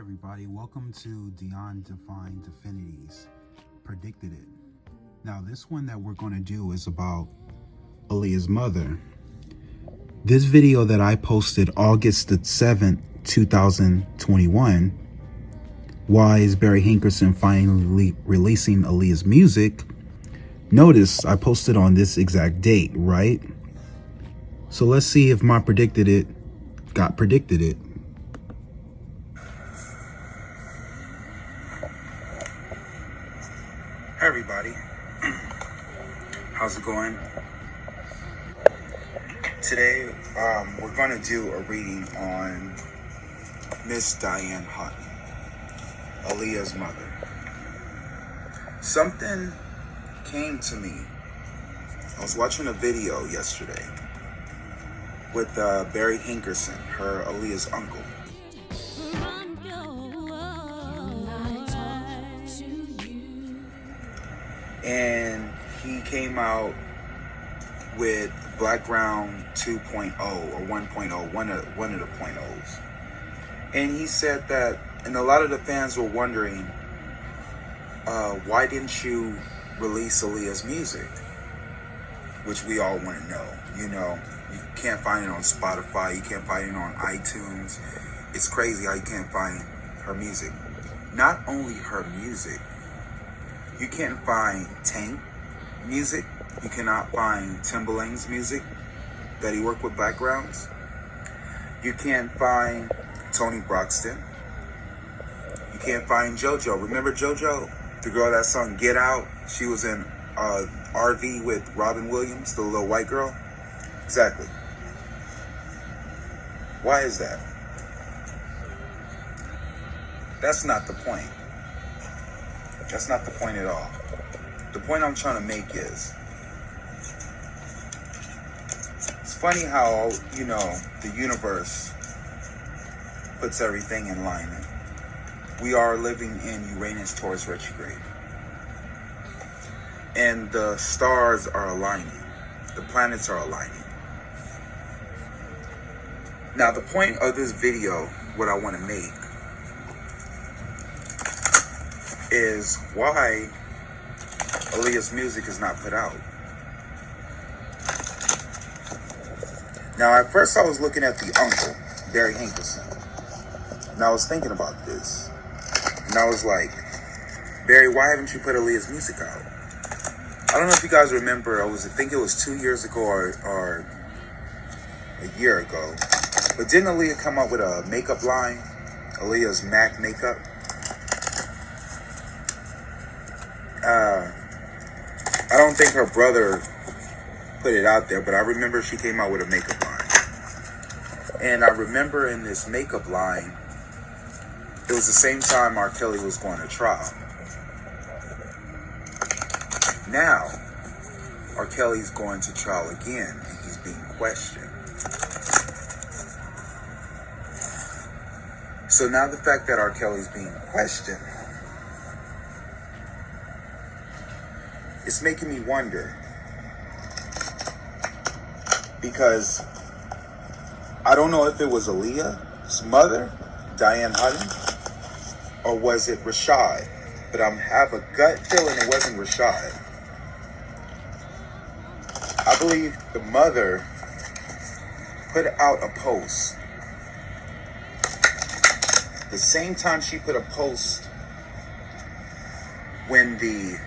everybody, welcome to Diane Defined Affinities. Predicted it. Now this one that we're going to do is about Aaliyah's mother. This video that I posted August the 7th, 2021, why is Barry Hankerson finally releasing Aaliyah's music? Notice I posted on this exact date, right? So let's see if my predicted it got predicted it. Hey everybody, how's it going? Today we're going to do a reading on Miss Diane Hutton, Aaliyah's mother. Something came to me. I was watching a video yesterday with Barry Hankerson, her Aaliyah's uncle. And he came out with Background 2.0 or 1.0, one of the point ohs. And he said that, and a lot of the fans were wondering, why didn't you release Aaliyah's music? Which we all want to know. You know, you can't find it on Spotify, you can't find it on iTunes. It's crazy how you can't find her music. Not only her music, you can't find Tank music. You cannot find Timbaland's music that he worked with backgrounds. You can't find Tony Braxton. You can't find JoJo. Remember JoJo? The girl that sung Get Out? She was in RV with Robin Williams, the little white girl. Exactly. Why is that? That's not the point. That's not the point at all. The point I'm trying to make is, it's funny how, you know, the universe puts everything in alignment. We are living in Uranus Taurus retrograde. And the stars are aligning. The planets are aligning. Now, the point of this video, what I want to make, is why Aaliyah's music is not put out. Now, at first I was looking at the uncle, Barry Hankerson, and I was thinking about this. And I was like, Barry, why haven't you put Aaliyah's music out? I don't know if you guys remember, I think it was 2 years ago or a year ago, but didn't Aaliyah come up with a makeup line? Aaliyah's MAC makeup? I don't think her brother put it out there, but I remember she came out with a makeup line. And I remember in this makeup line, it was the same time R. Kelly was going to trial. Now, R. Kelly's going to trial again, and he's being questioned. So now the fact that R. Kelly's being questioned, it's making me wonder, because I don't know if it was Aaliyah's mother, Diane Hutton, or was it Rashad, but I have a gut feeling it wasn't Rashad. I believe the mother put out a post the same time she put a post when the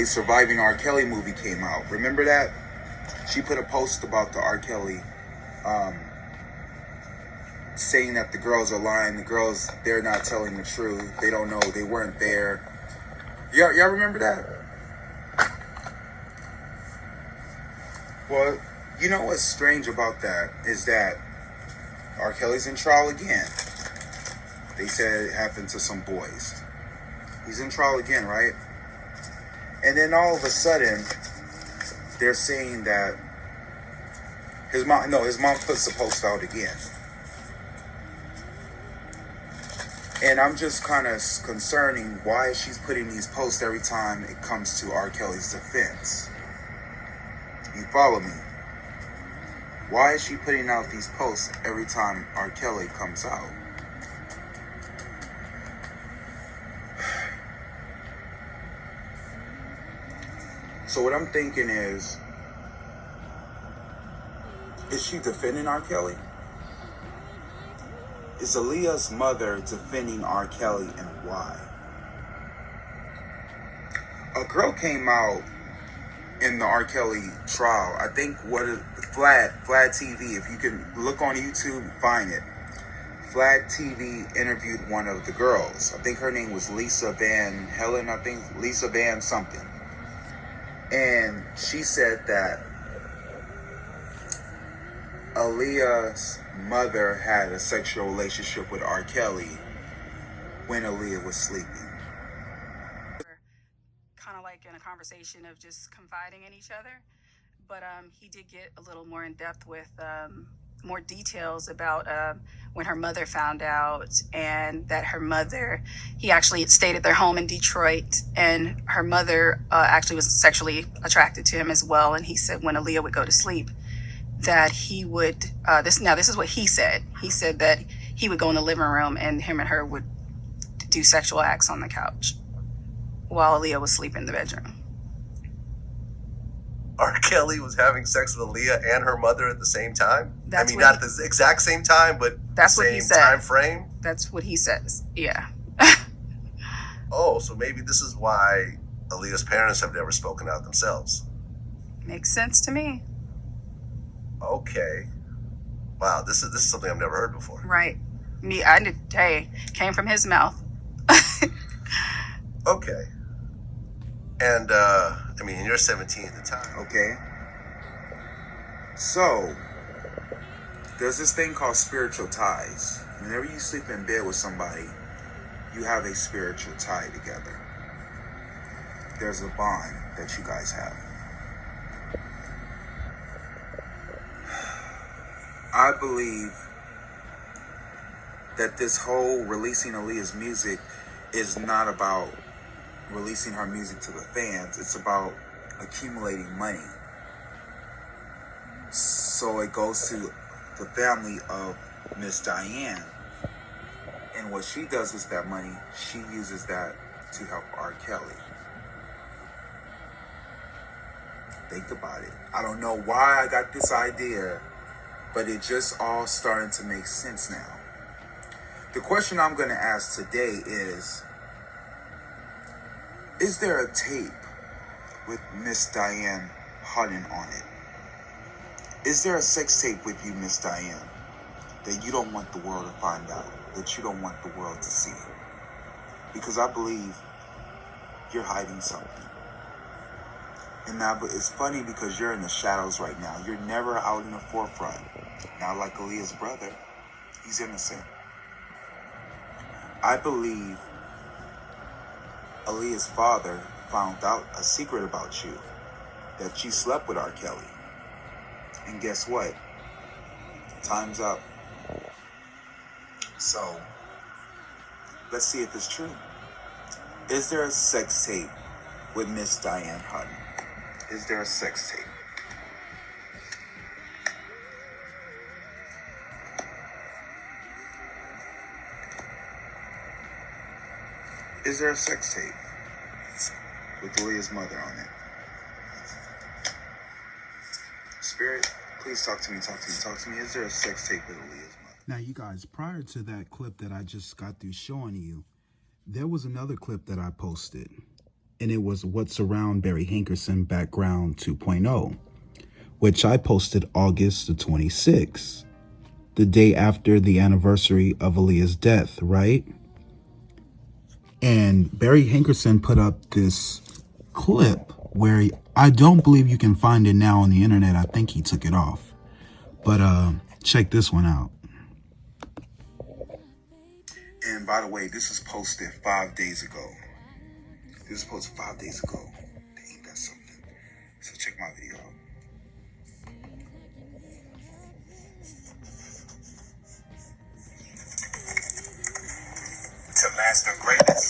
Surviving R. Kelly movie came out. Remember that? She put a post about the R. Kelly, saying that the girls are lying. The girls, they're not telling the truth. They don't know. They weren't there. Y'all remember that? Well, you know what's strange about that is that R. Kelly's in trial again. They said it happened to some boys. He's in trial again, right? And then all of a sudden, they're saying that his mom puts the post out again. And I'm just kind of concerning why she's putting these posts every time it comes to R. Kelly's defense. You follow me? Why is she putting out these posts every time R. Kelly comes out? So what I'm thinking is she defending R. Kelly? Is Aaliyah's mother defending R. Kelly, and why? A girl came out in the R. Kelly trial. I think Vlad TV, if you can look on YouTube, find it. Vlad TV interviewed one of the girls. I think her name was Lisa Van Helen, I think Lisa Van something. And she said that Aaliyah's mother had a sexual relationship with R. Kelly when Aaliyah was sleeping. Kind of like in a conversation of just confiding in each other. But he did get a little more in depth with more details about when her mother found out, and that her mother, he actually stayed at their home in Detroit, and her mother actually was sexually attracted to him as well. And he said when Aaliyah would go to sleep, that he would, this is what he said. He said that he would go in the living room and him and her would do sexual acts on the couch while Aaliyah was sleeping in the bedroom. R. Kelly was having sex with Aaliyah and her mother at the same time? That's not at the exact same time, but that's the what he same said. Time frame? That's what he says, yeah. Oh, so maybe this is why Aaliyah's parents have never spoken out themselves. Makes sense to me. Okay. Wow, this is something I've never heard before. Right. Came from his mouth. Okay. And, you're 17 at the time. Okay. So, there's this thing called spiritual ties. Whenever you sleep in bed with somebody, you have a spiritual tie together. There's a bond that you guys have. I believe that this whole releasing Aaliyah's music is not about releasing her music to the fans. It's about accumulating money. So it goes to the family of Miss Diane. And what she does with that money, she uses that to help R. Kelly. Think about it. I don't know why I got this idea, but it just all starting to make sense now. The question I'm going to ask today is there a tape with Miss Diane Hutton on it? Is there a sex tape with you, Miss Diane, that you don't want the world to find out, that you don't want the world to see? Because I believe you're hiding something. And now, but it's funny because you're in the shadows right now. You're never out in the forefront. Not like Aaliyah's brother. He's innocent. I believe Aaliyah's father found out a secret about you, that you slept with R. Kelly. And guess what? Time's up. So, let's see if it's true. Is there a sex tape with Miss Diane Hutton? Is there a sex tape? Is there a sex tape with Aaliyah's mother on it? Spirit, please talk to me. Is there a sex tape with Aaliyah's mother? Now, you guys, prior to that clip that I just got through showing you, there was another clip that I posted, and it was What's Around Barry Hankerson Background 2.0, which I posted August the 26th, the day after the anniversary of Aaliyah's death, right? And Barry Hankerson put up this clip where I don't believe you can find it now on the internet. I think he took it off. But check this one out. And by the way, this was posted 5 days ago. Dang, that's something. So check my video out. To master greatness,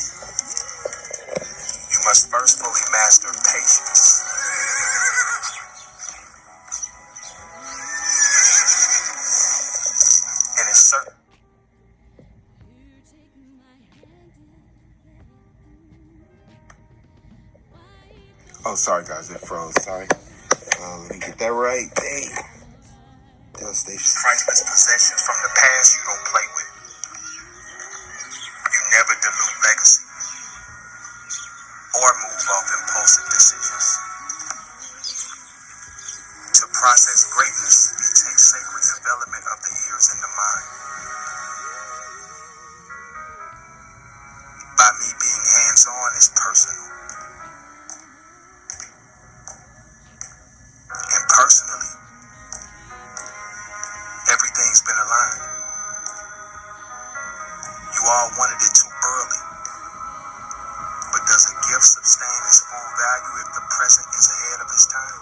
you must first fully master patience. And it's certain. Oh, sorry guys, it froze. Sorry. Let me get that right. Hey, devastation. Priceless possessions from the past you don't play with. You never dilute legacy or move off impulsive decisions. To process greatness, it takes sacred development of the ears and the mind. By me being hands-on is personal. And personally, everything's been aligned. You all wanted it too early. But does a gift sustain its full value if the present is ahead of its time?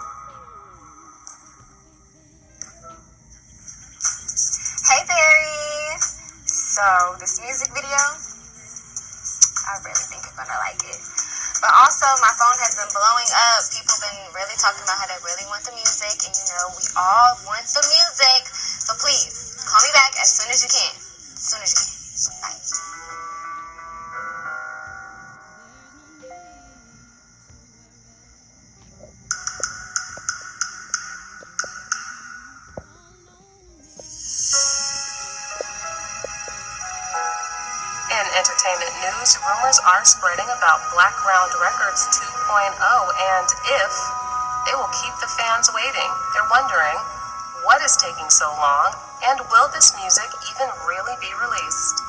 Hey Barry! So this music video, I really think you're gonna like it. But also my phone has been blowing up. People been really talking about how they really want the music, and you know we all want the music. So please call me back as soon as you can. As soon as you can. Bye. In entertainment news, rumors are spreading about Blackground Records 2.0 and if they will keep the fans waiting. They're wondering, what is taking so long, and will this music even really be released?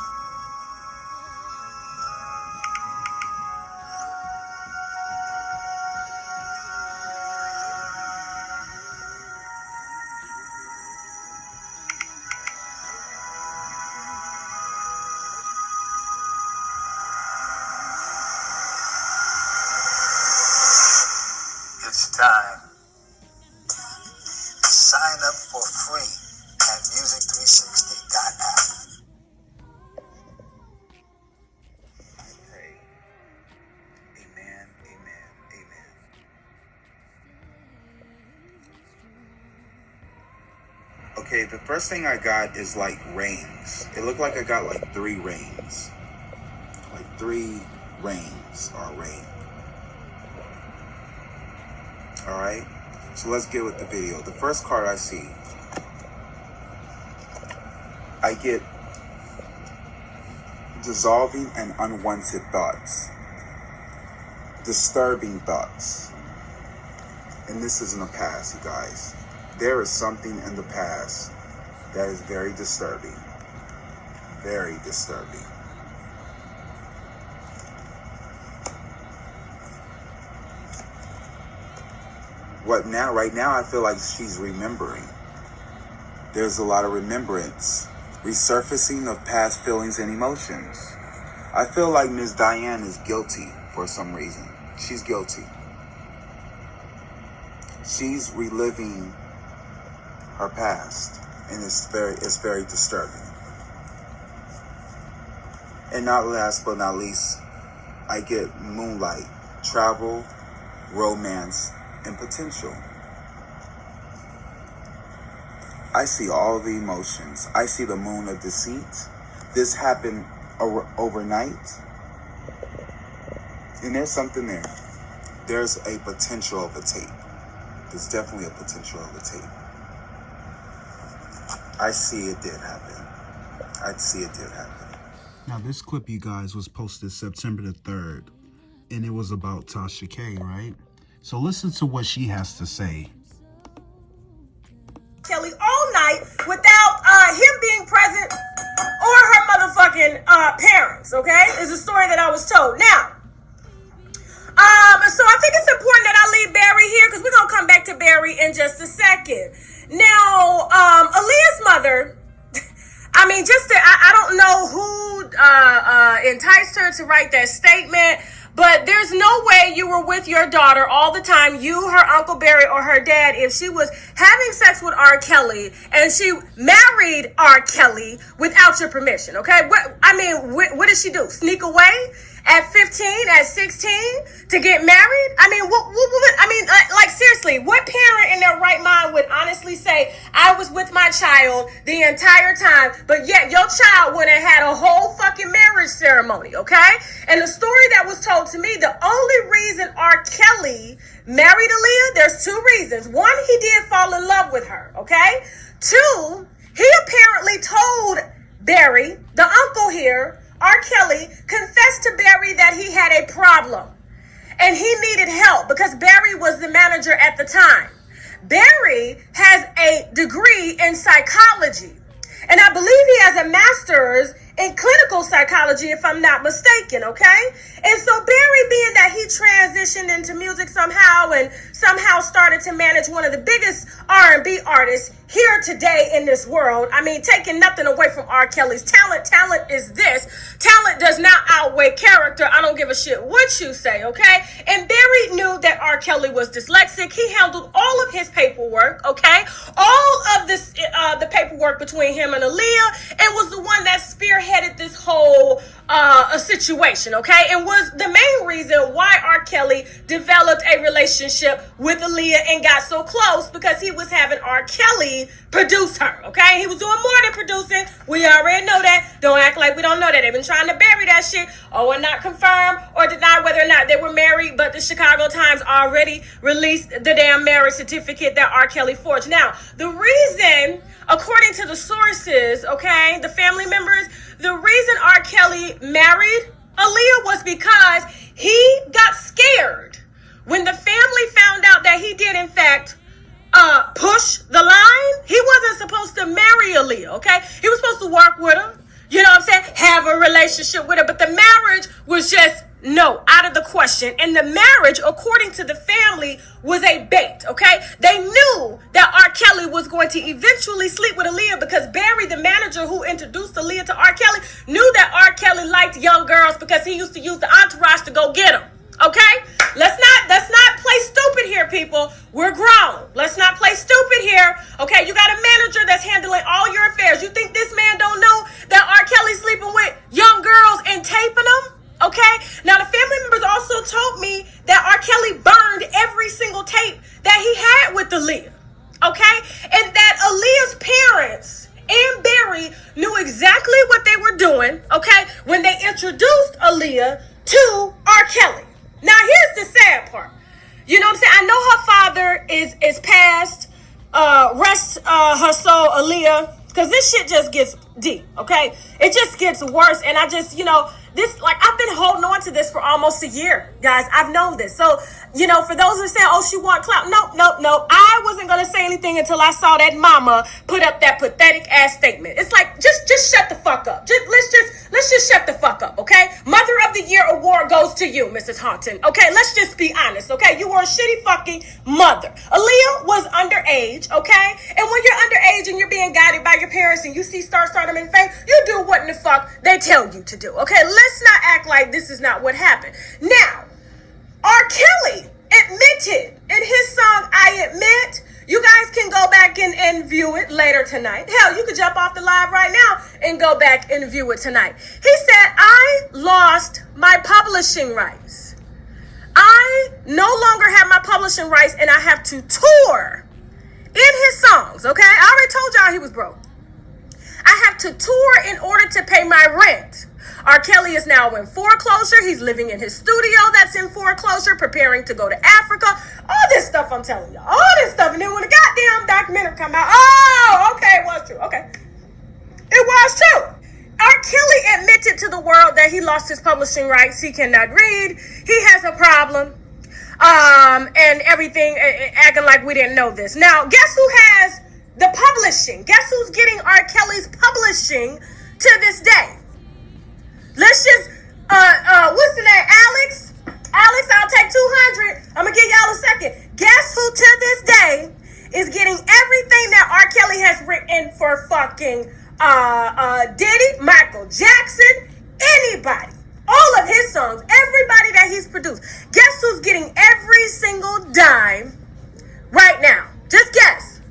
It's time. Sign up for free at music360.app. Pray. Amen, amen, amen. Okay, the first thing I got is like rings. It looked like I got like 3 rings. Like 3 rings or ring. Alright, so let's get with the video. The first card I see, I get dissolving and unwanted thoughts, disturbing thoughts. And this is in the past, you guys. There is something in the past that is very disturbing. Very disturbing. Right now, I feel like she's remembering. There's a lot of remembrance, resurfacing of past feelings and emotions. I feel like Ms. Diane is guilty for some reason. She's guilty. She's reliving her past, and it's very disturbing. And not last but not least, I get moonlight, travel, romance, and potential. I see all the emotions. I see the moon of deceit. This happened overnight. And there's something there. There's a potential of a tape. There's definitely a potential of a tape. I see it did happen. I see it did happen. Now, this clip, you guys, was posted September the 3rd, and it was about Tasha K, right? So listen to what she has to say. Kelly all night without him being present or her motherfucking parents, okay? Is a story that I was told. Now, so I think it's important that I leave Barry here because we're going to come back to Barry in just a second. Now, Aaliyah's mother, I mean, I don't know who enticed her to write that statement, but there's no way you were with your daughter all the time, you, her Uncle Barry, or her dad, if she was having sex with R. Kelly and she married R. Kelly without your permission, okay? What did she do? Sneak away at 15, at 16 to get married? I mean, like seriously, what parent in their right mind would honestly say, I was with my child the entire time, but yet your child went and had a whole fucking marriage ceremony? ceremony, okay? And the story that was told to me, the only reason R. Kelly married Aaliyah, there's two reasons. One, he did fall in love with her, okay? Two, he apparently told Barry, the uncle here, R. Kelly, confessed to Barry that he had a problem and he needed help because Barry was the manager at the time. Barry has a degree in psychology, and I believe he has a master's in clinical psychology, if I'm not mistaken, okay? And so Barry, being that he transitioned into music somehow and somehow started to manage one of the biggest R&B artists here today in this world, I mean, taking nothing away from R. Kelly's talent. Talent is this. Talent does not outweigh character. I don't give a shit what you say, okay? And Barry knew that R. Kelly was dyslexic. He handled all of his paperwork, okay? All of this, the paperwork between him and Aaliyah, and was the one that spearheaded this whole situation, okay? And was the main reason why R. Kelly developed a relationship with Aaliyah and got so close, because he was having R. Kelly produce her, okay? He was doing more than producing. We already know that. Don't act like we don't know that. They've been trying to bury that shit and not confirm or deny whether or not they were married, but the Chicago Times already released the damn marriage certificate that R. Kelly forged. Now, the reason, according to the sources, okay, the family members, the reason R. Kelly married Aaliyah was because he got scared when the family found out that he did, in fact, push the line. He wasn't supposed to marry Aaliyah, okay? He was supposed to work with her, you know what I'm saying? Have a relationship with her, but the marriage was just, no, out of the question. And the marriage, according to the family, was a bait, okay? They knew that R. Kelly was going to eventually sleep with Aaliyah because Barry, the manager who introduced Aaliyah to R. Kelly, knew that R. Kelly liked young girls because he used to use the entourage to go get them. Okay? Let's not play stupid here, people. We're grown. Let's not play stupid here. Okay? You got a manager that's handling all your affairs. You think this man don't know that R. Kelly's sleeping with young girls and taping them? Okay? Now, the family members also told me that R. Kelly burned every single tape that he had with Aaliyah. Okay? And that Aaliyah's parents and Barry knew exactly what they were doing, okay, when they introduced Aaliyah to R. Kelly. Now, here's the sad part. You know what I'm saying? I know her father is passed. Rest her soul, Aaliyah. Because this shit just gets deep, okay? It just gets worse. And I just, this, like, I've been holding on to this for almost a year, guys. I've known this. So, for those who say, oh, she want clout. No. I wasn't going to say anything until I saw that mama put up that pathetic ass statement. It's like, just shut the fuck up. Let's just shut the fuck up, okay? Mother of the Year award goes to you, Mrs. Haunton, okay? Let's just be honest, okay? You were a shitty fucking mother. Aaliyah was underage, okay? And when you're underage and you're being guided by your parents and you see stardom and fame, you do what in the fuck they tell you to do, okay? Let's not act like this is not what happened. Now, R. Kelly admitted in his song, I Admit. You guys can go back and view it later tonight. Hell, you could jump off the live right now and go back and view it tonight. He said, I lost my publishing rights. I no longer have my publishing rights and I have to tour in his songs, okay? I already told y'all he was broke. I have to tour in order to pay my rent. R. Kelly is now in foreclosure. He's living in his studio that's in foreclosure, preparing to go to Africa. All this stuff I'm telling you. All this stuff. And then when the goddamn documentary come out, oh, okay, it was true. Okay. It was true. R. Kelly admitted to the world that he lost his publishing rights. He cannot read. He has a problem. And everything, acting like we didn't know this. Now, guess who has the publishing? Guess who's getting R. Kelly's publishing to this day? Let's just, what's the name? Alex, I'll take 200. I'm gonna give y'all a second. Guess who to this day is getting everything that R. Kelly has written for fucking Diddy, Michael Jackson, anybody. All of his songs, everybody that he's produced. Guess who's getting every single dime right now? Just guess.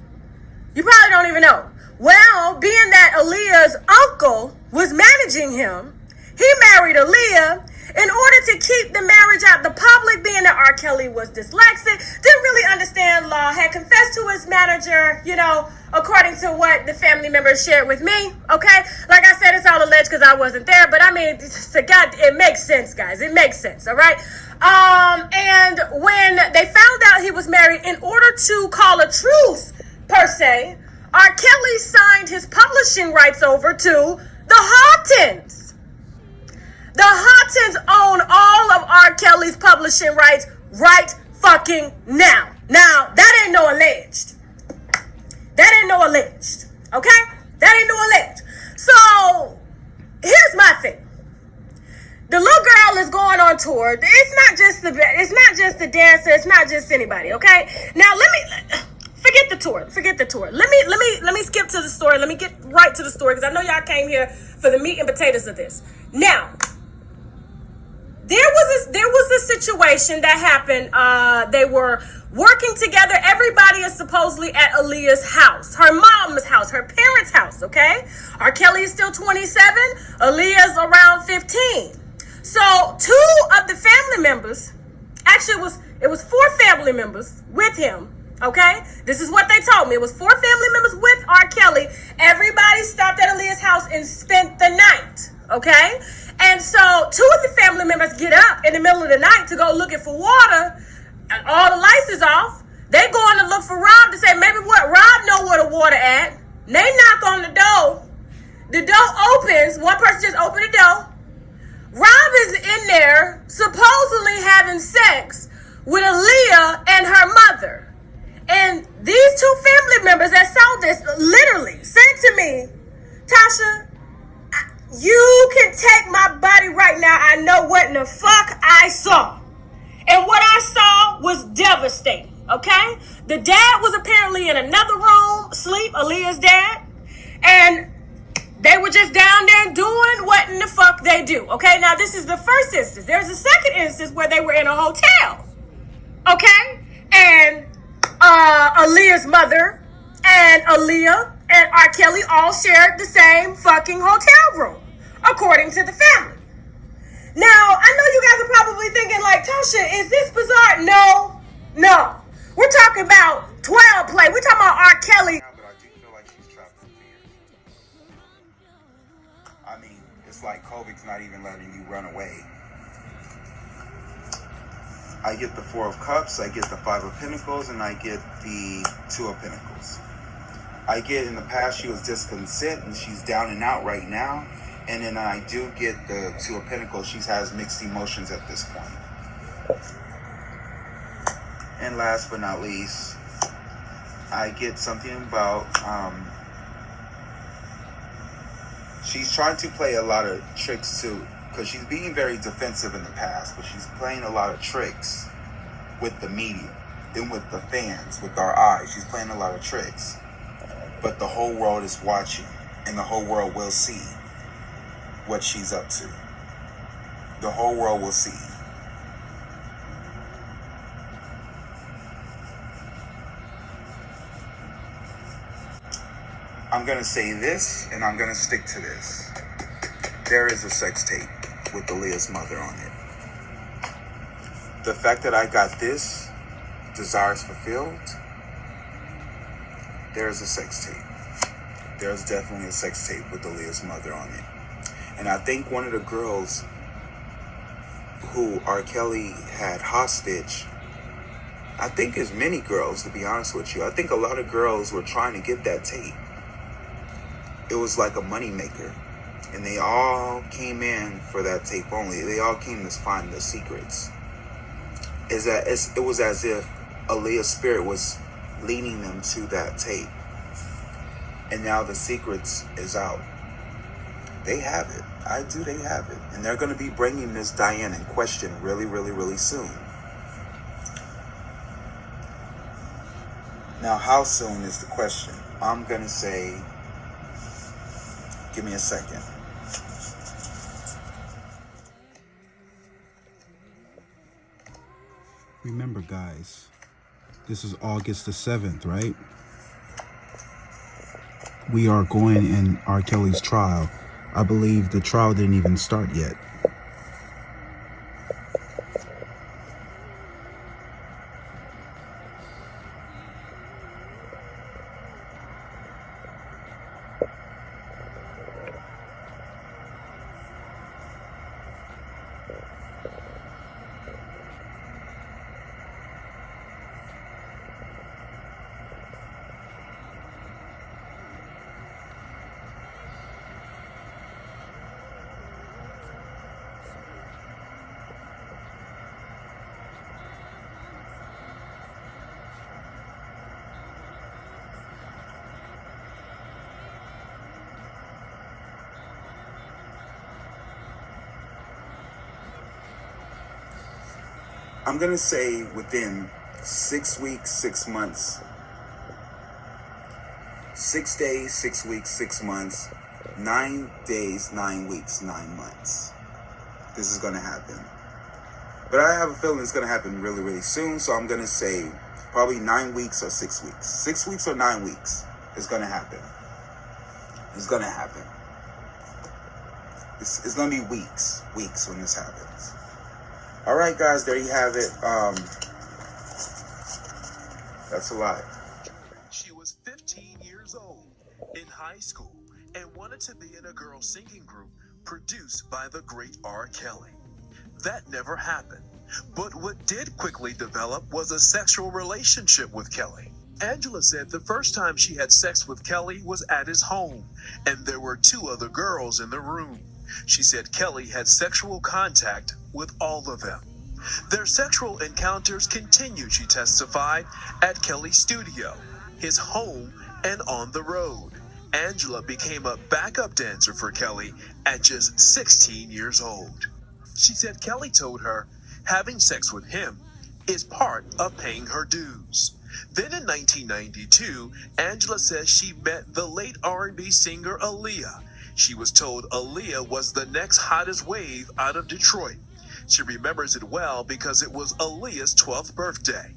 You probably don't even know. Well, being that Aaliyah's uncle was managing him, he married Aaliyah, in order to keep the marriage out the public, being that R. Kelly was dyslexic, didn't really understand law, had confessed to his manager, you know, according to what the family members shared with me, okay? Like I said, it's all alleged because I wasn't there, but I mean, it makes sense, guys. It makes sense, all right? And when they found out he was married, in order to call a truce, per se, R. Kelly signed his publishing rights over to the Houghton's. The Houghton's own all of R. Kelly's publishing rights right fucking now. Now, that ain't no alleged. That ain't no alleged. Okay? That ain't no alleged. So, here's my thing. The little girl is going on tour. It's not just the dancer. It's not just anybody. Okay. Now forget the tour. Let me skip to the story. Let me get right to the story because I know y'all came here for the meat and potatoes of this. Now, there was a situation that happened. They were working together. Everybody is supposedly at Aaliyah's house, her mom's house, her parents' house. Okay. R. Kelly is still 27. Aaliyah's around 15. So 2 of the family members, actually it was 4 family members with him, okay? This is what they told me. It was 4 family members with R. Kelly. Everybody stopped at Aaliyah's house and spent the night, okay? And so 2 of the family members get up in the middle of the night to go looking for water, and all the lights is off. They going to look for Rob to say, maybe Rob know where the water at. They knock on the door. The door opens. One person just opened the door. Rob is in there supposedly having sex with Aaliyah and her mother. And these 2 family members that saw this literally said to me, Tasha, you can take my body right now. I know what in the fuck I saw. And what I saw was devastating, okay? The dad was apparently in another room, asleep, Aaliyah's dad. And they were just down there doing what in the fuck they do. Okay, now this is the first instance. There's a second instance where they were in a hotel. Okay, and Aaliyah's mother and Aaliyah and R. Kelly all shared the same fucking hotel room, according to the family. Now, I know you guys are probably thinking like, Tasha, is this bizarre? No. We're talking about 12 play. We're talking about R. Kelly. I mean, it's like COVID's not even letting you run away. I get the 4 of Cups, I get the 5 of Pentacles, and I get the 2 of Pentacles. I get in the past she was discontent and she's down and out right now. And then I do get the 2 of Pentacles. She has mixed emotions at this point. And last but not least, I get something about she's trying to play a lot of tricks too, because she's being very defensive in the past, but she's playing a lot of tricks with the media and with the fans, with our eyes. She's playing a lot of tricks, but the whole world is watching, and the whole world will see what she's up to. The whole world will see. I'm gonna say this, and I'm gonna stick to this. There is a sex tape with Aaliyah's mother on it. The fact that I got this, Desires Fulfilled, there's a sex tape. There's definitely a sex tape with Aaliyah's mother on it. And I think one of the girls who R. Kelly had hostage, I think as many girls, to be honest with you, I think a lot of girls were trying to get that tape. It was like a money maker, and they all came in for that tape only. They all came to find the secrets. It was as if Aaliyah's spirit was leading them to that tape, and now the secrets is out. They have it. They have it, and they're going to be bringing Miss Diane in question really, really, really soon. Now, how soon is the question? I'm going to say, give me a second. Remember, guys, this is August the 7th, right? We are going in R. Kelly's trial. I believe the trial didn't even start yet. I'm going to say within 6 weeks, 6 months, 6 days, 6 weeks, 6 months, 9 days, 9 weeks, 9 months. This is going to happen. But I have a feeling it's going to happen really, really soon. So I'm going to say probably 9 weeks or 6 weeks. 6 weeks or 9 weeks is going to happen. It's going to happen. It's going to be weeks when this happens. All right, guys, there you have it. That's a lot. She was 15 years old in high school and wanted to be in a girl singing group produced by the great R. Kelly. That never happened. But what did quickly develop was a sexual relationship with Kelly. Angela said the first time she had sex with Kelly was at his home, and there were 2 other girls in the room. She said Kelly had sexual contact with all of them. Their sexual encounters continued, she testified, at Kelly's studio, his home, and on the road. Angela became a backup dancer for Kelly at just 16 years old. She said Kelly told her having sex with him is part of paying her dues. Then in 1992, Angela says she met the late R&B singer Aaliyah. She was told Aaliyah was the next hottest wave out of Detroit. She remembers it well because it was Aaliyah's 12th birthday.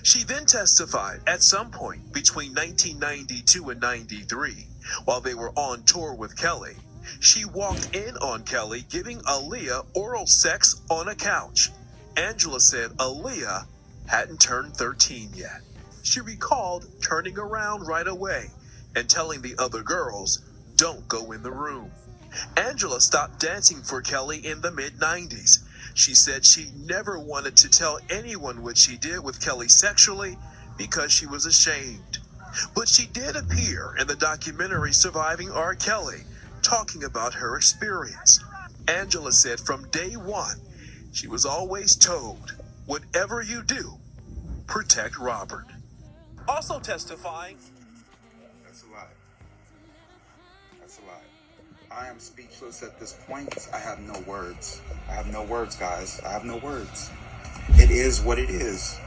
She then testified at some point between 1992 and 93, while they were on tour with Kelly, she walked in on Kelly giving Aaliyah oral sex on a couch. Angela said Aaliyah hadn't turned 13 yet. She recalled turning around right away and telling the other girls, "Don't go in the room." Angela stopped dancing for Kelly in the mid-90s. She said she never wanted to tell anyone what she did with Kelly sexually because she was ashamed. But she did appear in the documentary Surviving R. Kelly, talking about her experience. Angela said from day one, she was always told, whatever you do, protect Robert. Also testifying. That's a lot. That's a lot. I am speechless at this point. I have no words. I have no words, guys. I have no words. It is what it is.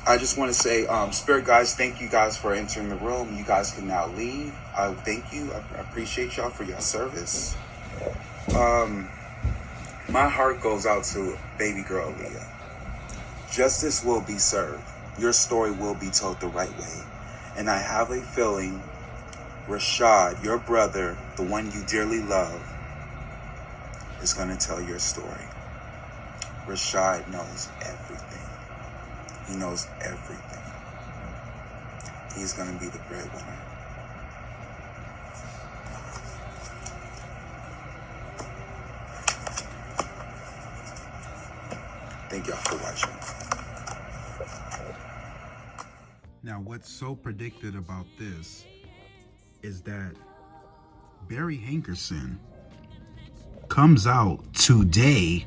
I just want to say, Spirit guys, thank you guys for entering the room. You guys can now leave. I thank you. I appreciate y'all for your service. My heart goes out to baby girl Aaliyah. Justice will be served. Your story will be told the right way. And I have a feeling Rashad, your brother, the one you dearly love, is going to tell your story. Rashad knows everything. He knows everything. He's going to be the breadwinner. Thank y'all for watching. Now, what's so predicted about this is that Barry Hankerson comes out today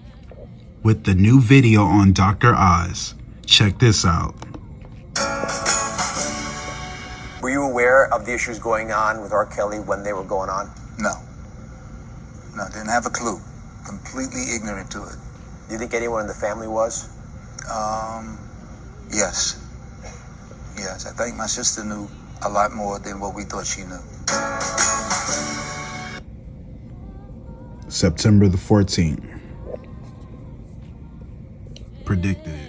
with the new video on Dr. Oz. Check this out. Were you aware of the issues going on with R. Kelly when they were going on? No, didn't have a clue. Completely ignorant to it. Do you think anyone in the family was? Yes. I think my sister knew a lot more than what we thought she knew. September the 14th. Predicted it.